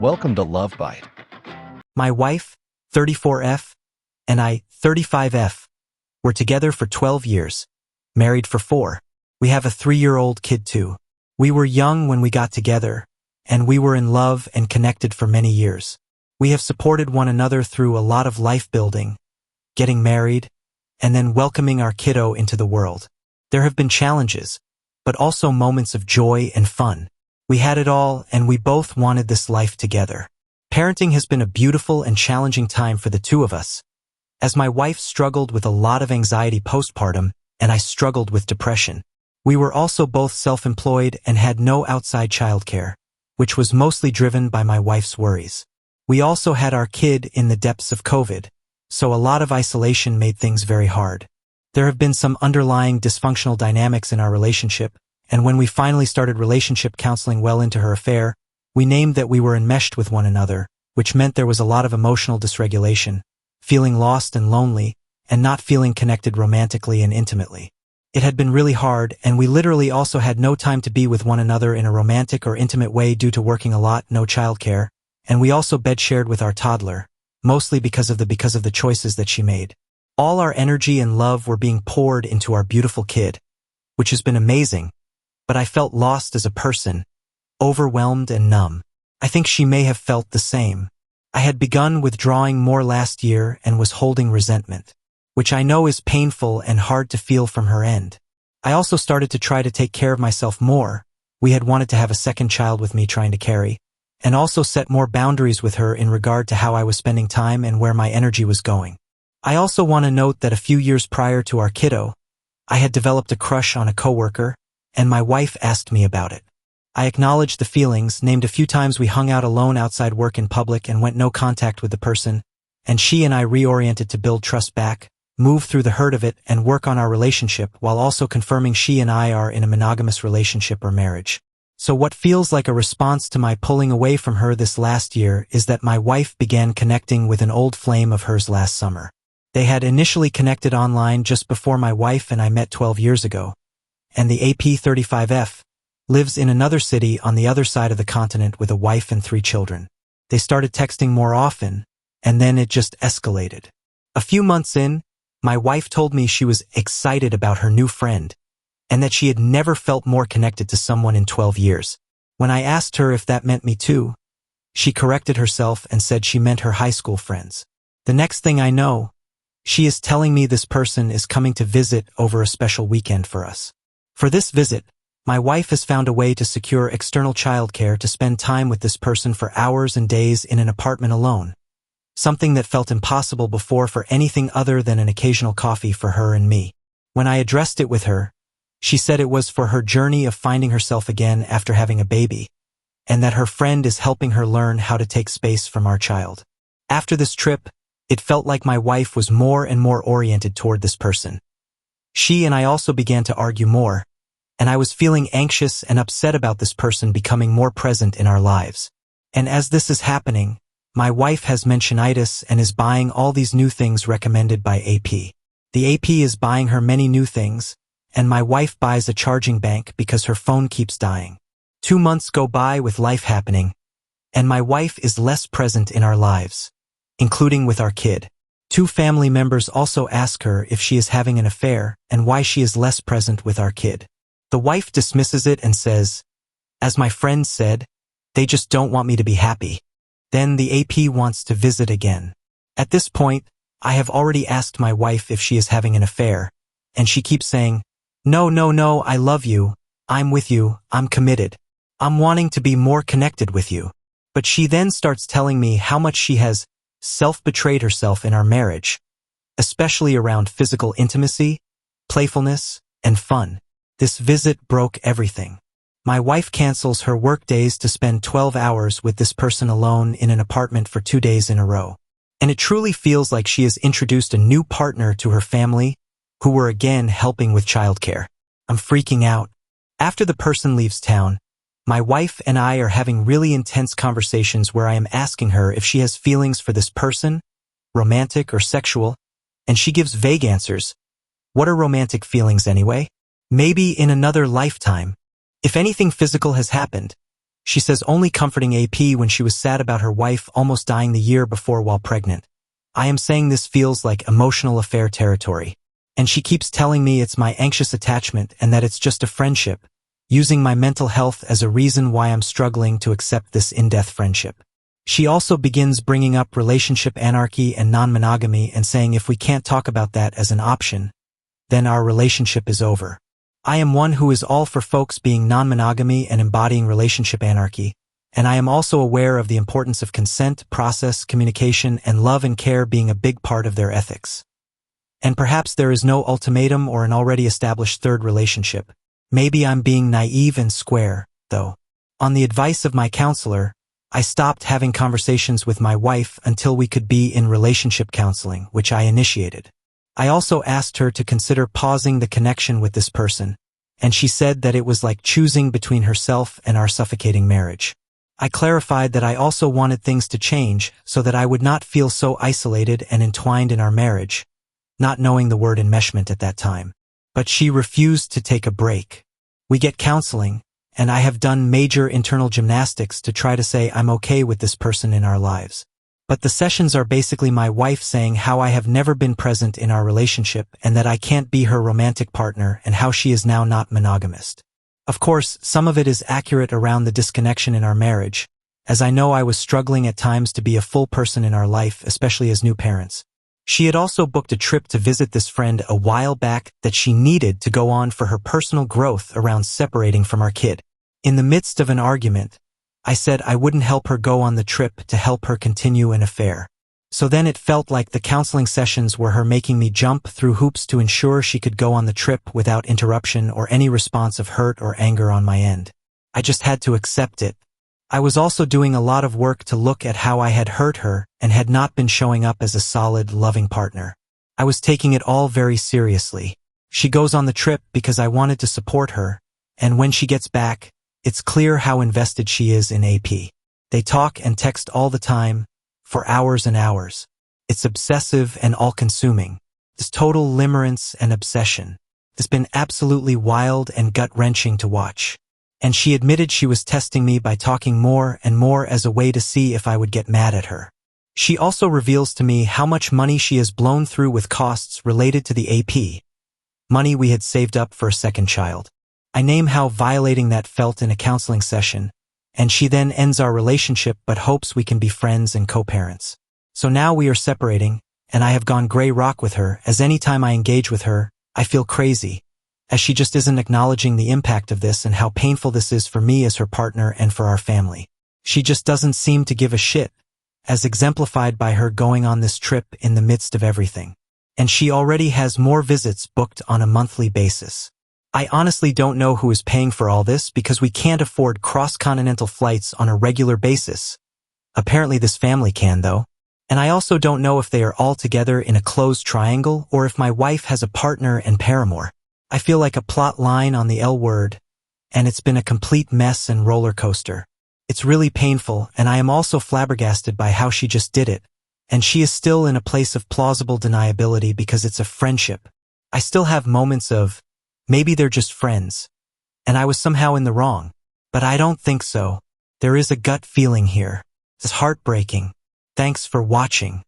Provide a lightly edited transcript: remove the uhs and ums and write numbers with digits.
Welcome to Love Byte. My wife, 34F, and I, 35F, were together for 12 years, married for 4. We have a 3-year-old kid too. We were young when we got together, and we were in love and connected for many years. We have supported one another through a lot of life building, getting married, and then welcoming our kiddo into the world. There have been challenges, but also moments of joy and fun. We had it all, and we both wanted this life together. Parenting has been a beautiful and challenging time for the two of us, as my wife struggled with a lot of anxiety postpartum, and I struggled with depression. We were also both self-employed and had no outside childcare, which was mostly driven by my wife's worries. We also had our kid in the depths of COVID, so a lot of isolation made things very hard. There have been some underlying dysfunctional dynamics in our relationship, and when we finally started relationship counseling well into her affair, we named that we were enmeshed with one another, which meant there was a lot of emotional dysregulation, feeling lost and lonely, and not feeling connected romantically and intimately. It had been really hard, and we literally also had no time to be with one another in a romantic or intimate way due to working a lot, no childcare, and we also bed shared with our toddler, mostly because of the choices that she made. All our energy and love were being poured into our beautiful kid, which has been amazing, but I felt lost as a person, overwhelmed and numb. I think she may have felt the same. I had begun withdrawing more last year and was holding resentment, which I know is painful and hard to feel from her end. I also started to try to take care of myself more. We had wanted to have a second child with me trying to carry, and also set more boundaries with her in regard to how I was spending time and where my energy was going. I also want to note that a few years prior to our kiddo, I had developed a crush on a coworker, and my wife asked me about it. I acknowledged the feelings, named a few times we hung out alone outside work in public and went no contact with the person, and she and I reoriented to build trust back, move through the hurt of it, and work on our relationship while also confirming she and I are in a monogamous relationship or marriage. So what feels like a response to my pulling away from her this last year is that my wife began connecting with an old flame of hers last summer. They had initially connected online just before my wife and I met 12 years ago, and the AP35F lives in another city on the other side of the continent with a wife and 3 children. They started texting more often, and then it just escalated. A few months in, my wife told me she was excited about her new friend, and that she had never felt more connected to someone in 12 years. When I asked her if that meant me too, she corrected herself and said she meant her high school friends. The next thing I know, she is telling me this person is coming to visit over a special weekend for us. For this visit, my wife has found a way to secure external childcare to spend time with this person for hours and days in an apartment alone, something that felt impossible before for anything other than an occasional coffee for her and me. When I addressed it with her, she said it was for her journey of finding herself again after having a baby, and that her friend is helping her learn how to take space from our child. After this trip, it felt like my wife was more and more oriented toward this person. She and I also began to argue more, and I was feeling anxious and upset about this person becoming more present in our lives. And as this is happening, my wife has mentionitis and is buying all these new things recommended by AP. The AP is buying her many new things, and my wife buys a charging bank because her phone keeps dying. 2 months go by with life happening, and my wife is less present in our lives, including with our kid. 2 family members also ask her if she is having an affair and why she is less present with our kid. The wife dismisses it and says, "As my friend said, they just don't want me to be happy." Then the AP wants to visit again. At this point, I have already asked my wife if she is having an affair, and she keeps saying, No, I love you, I'm with you, I'm committed. I'm wanting to be more connected with you." But she then starts telling me how much she has self-betrayed herself in our marriage, especially around physical intimacy, playfulness, and fun. This visit broke everything. My wife cancels her work days to spend 12 hours with this person alone in an apartment for 2 days in a row. And it truly feels like she has introduced a new partner to her family, who were again helping with childcare. I'm freaking out. After the person leaves town, my wife and I are having really intense conversations where I am asking her if she has feelings for this person, romantic or sexual, and she gives vague answers. What are romantic feelings anyway? Maybe in another lifetime. If anything physical has happened, She says only comforting AP when she was sad about her wife almost dying the year before while pregnant. I am saying this feels like emotional affair territory. And she keeps telling me it's my anxious attachment and that it's just a friendship, using my mental health as a reason why I'm struggling to accept this in-depth friendship. She also begins bringing up relationship anarchy and non-monogamy and saying if we can't talk about that as an option, then our relationship is over. I am one who is all for folks being non-monogamy and embodying relationship anarchy, and I am also aware of the importance of consent, process, communication, and love and care being a big part of their ethics. And perhaps there is no ultimatum or an already established third relationship. Maybe I'm being naive and square, though. On the advice of my counselor, I stopped having conversations with my wife until we could be in relationship counseling, which I initiated. I also asked her to consider pausing the connection with this person, and she said that it was like choosing between herself and our suffocating marriage. I clarified that I also wanted things to change so that I would not feel so isolated and entwined in our marriage, not knowing the word enmeshment at that time. But she refused to take a break. We get counseling, and I have done major internal gymnastics to try to say I'm okay with this person in our lives. But the sessions are basically my wife saying how I have never been present in our relationship and that I can't be her romantic partner and how she is now not monogamous. Of course, some of it is accurate around the disconnection in our marriage, as I know I was struggling at times to be a full person in our life, especially as new parents. She had also booked a trip to visit this friend a while back that she needed to go on for her personal growth around separating from our kid. In the midst of an argument, I said I wouldn't help her go on the trip to help her continue an affair. So then it felt like the counseling sessions were her making me jump through hoops to ensure she could go on the trip without interruption or any response of hurt or anger on my end. I just had to accept it. I was also doing a lot of work to look at how I had hurt her and had not been showing up as a solid, loving partner. I was taking it all very seriously. She goes on the trip because I wanted to support her, and when she gets back, it's clear how invested she is in AP. They talk and text all the time, for hours and hours. It's obsessive and all-consuming. This total limerence and obsession. It's been absolutely wild and gut-wrenching to watch. And she admitted she was testing me by talking more and more as a way to see if I would get mad at her. She also reveals to me how much money she has blown through with costs related to the AP. Money we had saved up for a second child. I name how violating that felt in a counseling session, and she then ends our relationship but hopes we can be friends and co-parents. So now we are separating, and I have gone gray rock with her, as any time I engage with her, I feel crazy, as she just isn't acknowledging the impact of this and how painful this is for me as her partner and for our family. She just doesn't seem to give a shit, as exemplified by her going on this trip in the midst of everything. And she already has more visits booked on a monthly basis. I honestly don't know who is paying for all this because we can't afford cross-continental flights on a regular basis. Apparently this family can, though. And I also don't know if they are all together in a closed triangle or if my wife has a partner and paramour. I feel like a plot line on the L Word, and it's been a complete mess and roller coaster. It's really painful, and I am also flabbergasted by how she just did it. And she is still in a place of plausible deniability because it's a friendship. I still have moments of, maybe they're just friends, and I was somehow in the wrong. But I don't think so. There is a gut feeling here. It's heartbreaking. Thanks for watching.